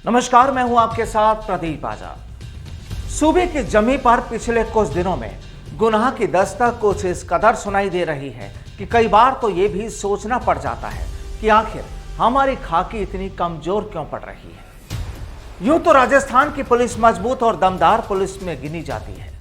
नमस्कार, मैं हूं आपके साथ प्रदीप आजाद। सूबे की जमीन पर पिछले कुछ दिनों में गुनाह की दस्तक कुछ इस कदर सुनाई दे रही है कि कई बार तो ये भी सोचना पड़ जाता है कि आखिर हमारी खाकी इतनी कमजोर क्यों पड़ रही है। यूं तो राजस्थान की पुलिस मजबूत और दमदार पुलिस में गिनी जाती है।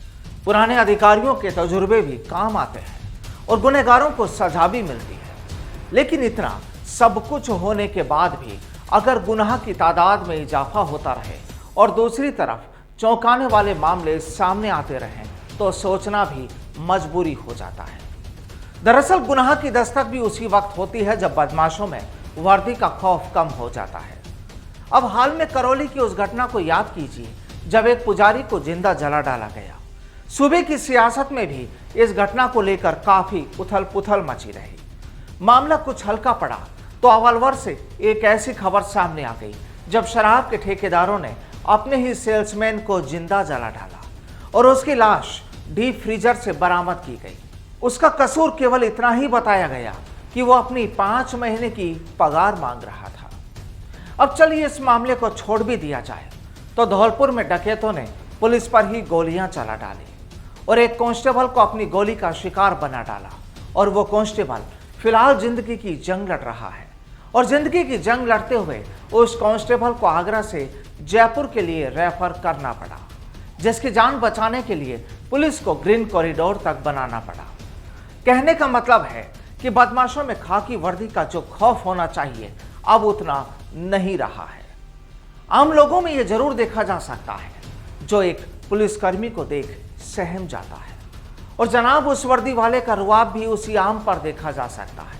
पुराने अधिकारियों के तजुर्बे भी काम आते हैं और गुनहगारों को सजा भी मिलती है। लेकिन इतना सब कुछ होने के बाद भी अगर गुनाह की तादाद में इजाफा होता रहे और दूसरी तरफ चौंकाने वाले मामले सामने आते रहें तो सोचना भी मजबूरी हो जाता है। दरअसल गुनाह की दस्तक भी उसी वक्त होती है जब बदमाशों में वर्दी का खौफ कम हो जाता है। अब हाल में करौली की उस घटना को याद कीजिए जब एक पुजारी को जिंदा जला डाला गया। सूबे की सियासत में भी इस घटना को लेकर काफी उथल पुथल मची रही। मामला कुछ हल्का पड़ा तो अलवर से एक ऐसी खबर सामने आ गई जब शराब के ठेकेदारों ने अपने ही सेल्समैन को जिंदा जला डाला और उसकी लाश डीप फ्रीजर से बरामद की गई। उसका कसूर केवल इतना ही बताया गया कि वो अपनी 5 महीने की पगार मांग रहा था। अब चलिए इस मामले को छोड़ भी दिया जाए तो धौलपुर में डकैतों ने पुलिस पर ही गोलियां चला डाली और एक कांस्टेबल को अपनी गोली का शिकार बना डाला और वो कांस्टेबल फिलहाल जिंदगी की जंग लड़ रहा है। और जिंदगी की जंग लड़ते हुए उस कांस्टेबल को आगरा से जयपुर के लिए रेफर करना पड़ा, जिसकी जान बचाने के लिए पुलिस को ग्रीन कॉरिडोर तक बनाना पड़ा। कहने का मतलब है कि बदमाशों में खाकी वर्दी का जो खौफ होना चाहिए अब उतना नहीं रहा है। आम लोगों में यह जरूर देखा जा सकता है जो एक पुलिसकर्मी को देख सहम जाता है और जनाब उस वर्दी वाले का रुआब भी उसी आम पर देखा जा सकता है।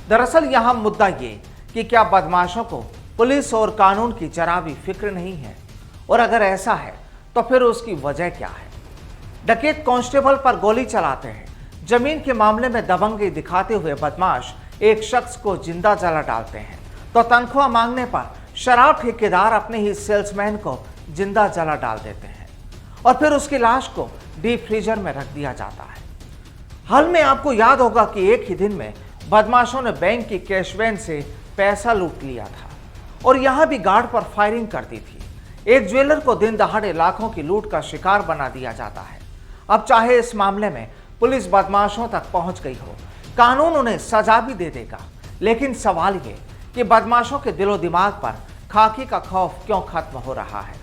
दरअसल यहाँ मुद्दा ये कि क्या बदमाशों को पुलिस और कानून की जरा भी फिक्र नहीं है, और अगर ऐसा है तो फिर उसकी वजह क्या है। डकैत कांस्टेबल पर गोली चलाते हैं, जमीन के मामले में दबंगी दिखाते हुए बदमाश एक शख्स को जिंदा जला डालते हैं, तो तनख्वाह मांगने पर शराब ठेकेदार अपने ही सेल्समैन को जिंदा जला डाल देते हैं और फिर उसकी लाश को डीप फ्रीजर में रख दिया जाता है। हाल में आपको याद होगा कि एक ही दिन में बदमाशों ने बैंक की कैश वैन से पैसा लूट लिया था और यहां भी गार्ड पर फायरिंग कर दी थी। एक ज्वेलर को दिन दहाड़े लाखों की लूट का शिकार बना दिया जाता है। अब चाहे इस मामले में पुलिस बदमाशों तक पहुंच गई हो, कानून उन्हें सजा भी दे देगा, लेकिन सवाल ये कि बदमाशों के दिलो दिमाग पर खाकी का खौफ क्यों खत्म हो रहा है।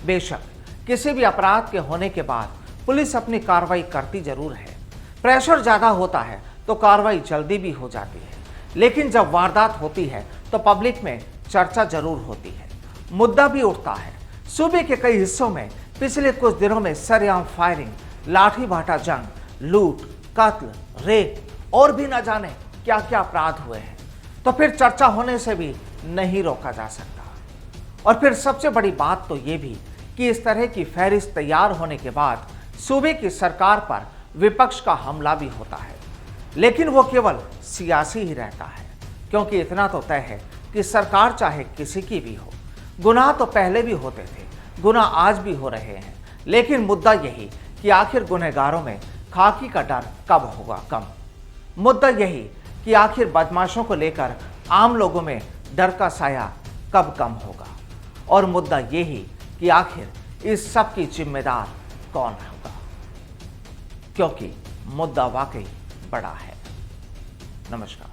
बेशक किसी भी अपराध के होने के बाद पुलिस अपनी कार्रवाई करती जरूर है, प्रेशर ज्यादा होता है तो कार्रवाई जल्दी भी हो जाती है, लेकिन जब वारदात होती है तो पब्लिक में चर्चा जरूर होती है, मुद्दा भी उठता है। सूबे के कई हिस्सों में पिछले कुछ दिनों में सरेआम फायरिंग, लाठी भाटा जंग, लूट, कत्ल, रेप और भी न जाने क्या क्या अपराध हुए हैं, तो फिर चर्चा होने से भी नहीं रोका जा सकता। और फिर सबसे बड़ी बात तो ये भी कि इस तरह की फहरिस्त तैयार होने के बाद सूबे की सरकार पर विपक्ष का हमला भी होता है, लेकिन वो केवल सियासी ही रहता है, क्योंकि इतना तो तय है कि सरकार चाहे किसी की भी हो, गुनाह तो पहले भी होते थे, गुनाह आज भी हो रहे हैं, लेकिन मुद्दा यही कि आखिर गुनहगारों में खाकी का डर कब होगा कम। मुद्दा यही कि आखिर बदमाशों को लेकर आम लोगों में डर का साया कब कम होगा, और मुद्दा यही कि आखिर इस सब की जिम्मेदार कौन होगा, क्योंकि मुद्दा वाकई बड़ा है। नमस्कार।